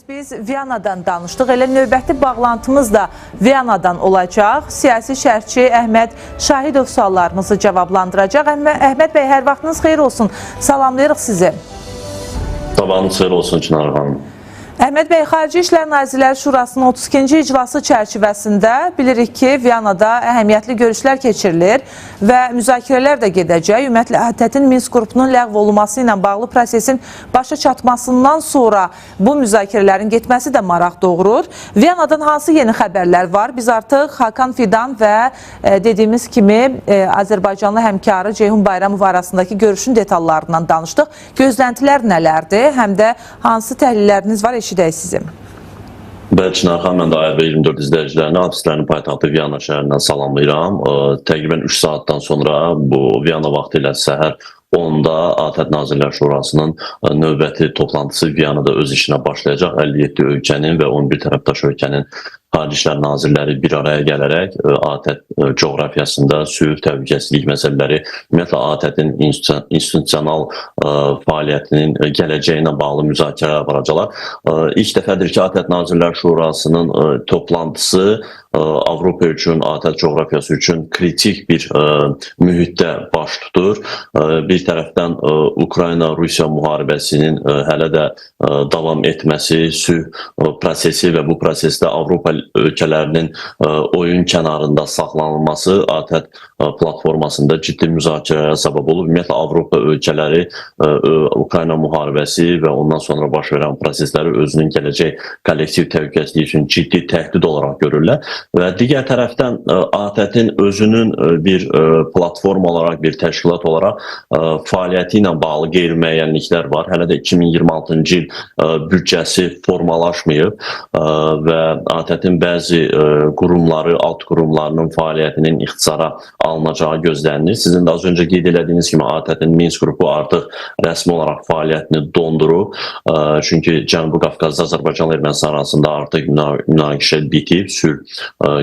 Biz Viyanadan danışdıq. Elə növbəti bağlantımız da Viyanadan olacaq. Siyasi şərhçi Əhməd Şahidov suallarımızı cavablandıracaq. Əhməd bəy, hər vaxtınız xeyir olsun. Salamlayırıq sizi. Sabahınız xeyir olsun Çınar xanım. Əhməd bəy, Xarici İşlər Nazirləri Şurasının 32-ci iclası çərçivəsində bilirik ki, Viyanada əhəmiyyətli görüşlər keçirilir və müzakirələr də gedəcək. Ümumiyyətlə, ATƏT-in Minsk qrupunun ləğv olunması ilə bağlı prosesin başa çatmasından sonra bu müzakirələrin getməsi də maraq doğurur. Viyanadan hansı yeni xəbərlər var? Biz artıq Hakan Fidan və dediyimiz kimi Azərbaycanlı həmkarı Ceyhun Bayramov arasındakı görüşün detallarından danışdıq. Gözləntilər nələrdir? Həm də hansı təhlilləriniz var? Eşidək sizin. Bəli, Çınar xanım, mən də ARB24 izləyicilərini, artistlərini paytaxtı Viyana şəhərindən salamlayıram. Təqribən 3 saatdan sonra bu Viyana vaxtı ilə səhər 10-da ATƏT Nazirlər Şurasının növbəti toplantısı Viyanada öz işinə başlayacaq. 57 ölkənin və 11 tərəfdaş ölkənin Xarici İşlər Nazirləri bir araya gələrək ATƏT coğrafiyasında sülh, təhlükəsizlik məsələləri, ümumiyyətlə ATƏT-in institusional fəaliyyətinin gələcəyinə bağlı müzakirələr aparacaqlar. İlk dəfədir ki, ATƏT Nazirlər Şurasının toplantısı Avropa üçün, ATƏT coğrafiyası üçün kritik bir mühitdə baş tutur. Bir tərəfdən Ukrayna-Rusiya müharibəsinin hələ də davam etməsi, sülh prosesi və bu prosesdə Avropa ölkələrinin oyun kənarında saxlanılması ATƏT platformasında ciddi müzakirələrə səbəb olub. Ümumiyyətlə, Avropa ölkələri Ukrayna müharibəsi və ondan sonra baş verən prosesləri özünün gələcək kollektiv təhlükəsizliyi üçün ciddi təhdid olaraq görürlər. Və digər tərəfdən ATƏT-in özünün bir platform olaraq, bir təşkilat olaraq fəaliyyəti ilə bağlı qeyri-müəyyənliklər var. Hələ də 2026-cı il büdcəsi formalaşmayıb və ATƏT-in bəzi qurumları, alt qurumlarının fəaliyyətinin ixtisara alınacağı gözlənilir. Sizin də az öncə qeyd elədiyiniz kimi ATƏT-in Minsk qrupu artıq rəsmi olaraq fəaliyyətini dondurub. Çünki Cənubi Qafqazda Azərbaycan Ermənistan arasında artıq münaqişə bitib, sülh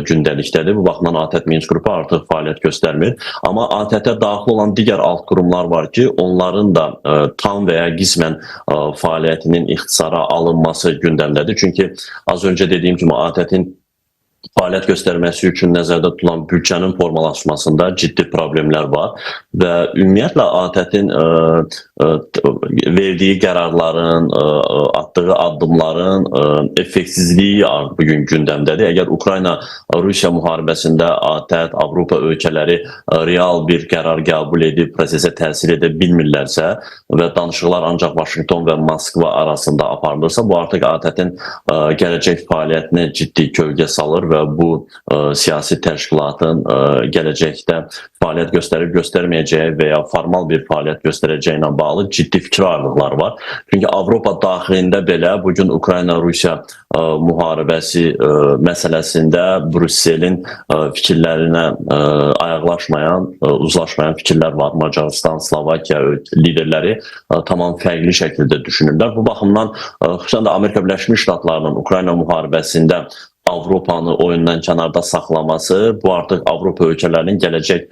gündəlikdədir. Bu baxımdan ATƏT Minsk qrupu artıq fəaliyyət göstərmir. Amma ATƏT-ə daxil olan digər alt qurumlar var ki, onların da tam və ya qismən fəaliyyətinin ixtisara alınması gündəmdədir. Çünki az öncə dediyim kimi ATƏT-in fəaliyyət göstərməsi üçün nəzərdə tutulan büdcənin formalaşmasında ciddi problemlər var və ümumiyyətlə ATƏT-in verdiyi qərarların, atdığı addımların effektsizliyi bugün gündəmdədir. Əgər Ukrayna-Rusiya müharibəsində ATƏT, Avropa ölkələri real bir qərar qəbul edib prosesə təsir edə bilmirlərsə və danışıqlar ancaq Vaşinqton və Moskva arasında aparılırsa, bu artıq ATƏT-in gələcək fəaliyyətinə ciddi kölgə salır və bu siyasi təşkilatın gələcəkdə fəaliyyət göstərib göstərməyəcəyi və ya formal bir fəaliyyət göstərəcəyi ilə bağlı ciddi fikir ayrılıqları var. Çünki Avropa daxilində belə bugün Ukrayna-Rusiya müharibəsi məsələsində Brüsselin fikirlərinə ayaqlaşmayan, uzlaşmayan fikirlər var. Macarıstan, Slovakiya liderləri tamam fərqli şəkildə düşünürlər. Bu baxımdan xüsusən də Amerika Birləşmiş Ştatlarının Ukrayna müharibəsində Avropanı oyundan kənarda saxlaması, bu artıq Avropa ölkələrinin gələcək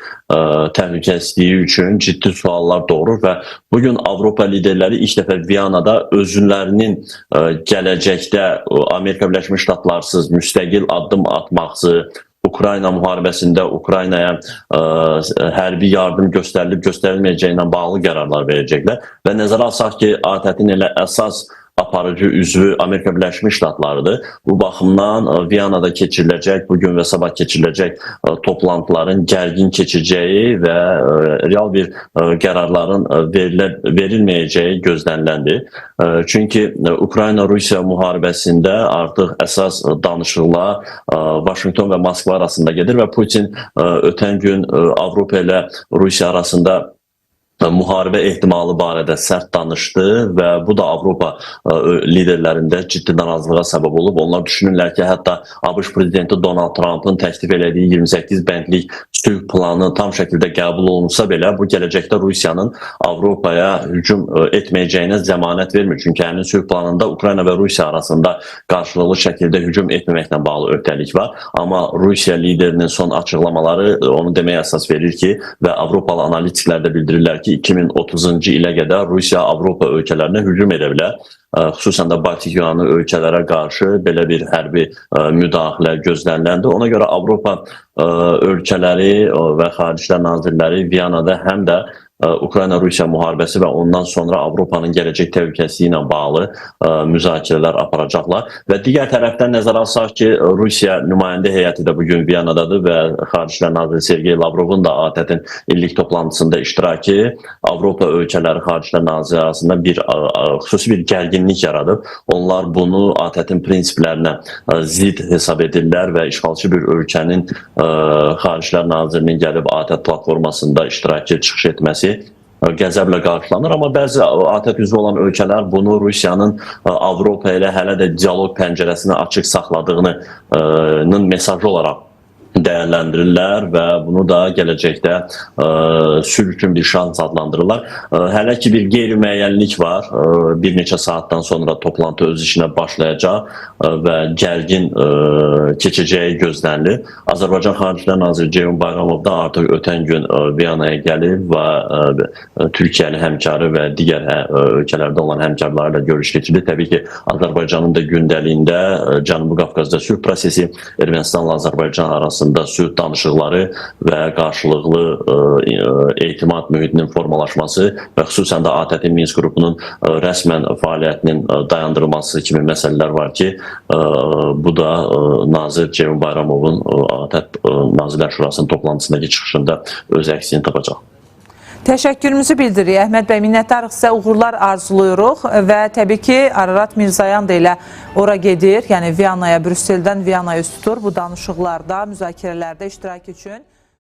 təhlükəsizliyi üçün ciddi suallar doğurur və bugün Avropa liderləri ilk dəfə Viyanada özlərinin gələcəkdə Amerika Birləşmiş Ştatlarsız müstəqil addım atmaqsı, Ukrayna müharibəsində Ukraynaya hərbi yardım göstərilib göstərilməyəcəyi ilə bağlı qərarlar verəcəklər və nəzərə alsaq ki, ATƏT-in elə əsas aparıcı üzvü Amerika Birləşmiş Ştatlarıdır. Bu baxımdan Viyanada keçiriləcək, bugün və sabah keçiriləcək toplantıların gərgin keçəcəyi və real bir qərarların verilməyəcəyi gözləniləndir. Çünki Ukrayna-Rusiya müharibəsində artıq əsas danışıqlar Vaşinqton və Moskva arasında gedir və Putin ötən gün Avropa ilə Rusiya arasında müharibə ehtimalı barədə sərt danışdı və bu da Avropa liderlərində ciddi narazılığa səbəb olub. Onlar düşünürlər ki, hətta ABŞ prezidenti Donald Trump'ın təklif elədiyi 28 bəndlik sülh planı tam şəkildə qəbul olunsa belə, bu gələcəkdə Rusiyanın Avropaya hücum etməyəcəyinə zəmanət vermir. Çünki həmin sülh planında Ukrayna və Rusiya arasında qarşılıqlı şəkildə hücum etməməklə bağlı öhdəlik var. Amma Rusiya liderinin son açıqlamaları onu deməyə əsas verir ki və Avropalı analitiklər də bildirirlər ki 2030-cu ilə qədər Rusiya Avropa ölkələrinə hücum edə bilər. Xüsusən də Baltik yanı ölkələrə qarşı belə bir hərbi müdaxilə gözləniləndi. Ona görə Avropa ölkələri və Xarici İşlər Nazirləri Viyanada həm də Ukrayna-Rusiya müharibəsi və ondan sonra Avropanın gələcək təhlükəsizliyi ilə bağlı müzakirələr aparacaqlar. Və digər tərəfdən nəzərə alsaq ki, Rusiya nümayəndə heyəti də bugün Viyanadadır və Xarici İşlər Naziri Sergey Lavrovun da ATƏT-in illik toplantısında iştirakı Avropa ölkələri Xarici İşlər Naziri arasında xüsusi bir gərginlik yaradıb. Onlar bunu ATƏT-in prinsiplərinə zid hesab edirlər və işğalçı bir ölkənin Xarici İşlər Nazirinin gəlib ATƏT platformasında iştirakı çıxış etməsi qəzəblə qarşılanır, amma bəzi ATƏT üzvü olan ölkələr bunu Rusiyanın Avropa ilə hələ də dialoq pəncərəsini açıq saxladığının mesajı olaraq dəyərləndirirlər və bunu da gələcəkdə sülh üçün bir şans adlandırırlar. Hələ ki bir qeyri-müəyyənlik var. Bir neçə saatdan sonra toplantı öz işinə başlayacaq və gərgin keçəcəyi gözlənilir. Azərbaycan Xarici İşlər Naziri Ceyhun Bayramov da artıq ötən gün Viyanaya gəlib və Türkiyəli həmkarı və digər ölkələrdə olan həmkarlarla görüş keçirdi. Təbii ki, Azərbaycanın da gündəliyində Cənubi Qafqazda sülh prosesi, Ermənistanla Azərbaycan arasında sülh danışıqları və qarşılıqlı etimad mühitinin formalaşması və xüsusən də ATƏT-in Minsk qrupunun rəsmən fəaliyyətinin dayandırılması kimi məsələlər var ki, bu da Nazir Ceyhun Bayramovun ATƏT Nazirlər Şurasının toplantısındakı çıxışında öz əksini tapacaq. Təşəkkürümüzü bildiririk. Əhməd bəy, minnətdarıq sizə, uğurlar arzuluyuruq və təbii ki, Ararat Mirzayan da elə ora gedir, yəni Viyanaya, Brüsseldən Viyanaya üst tutur bu danışıqlarda, müzakirələrdə iştirak üçün.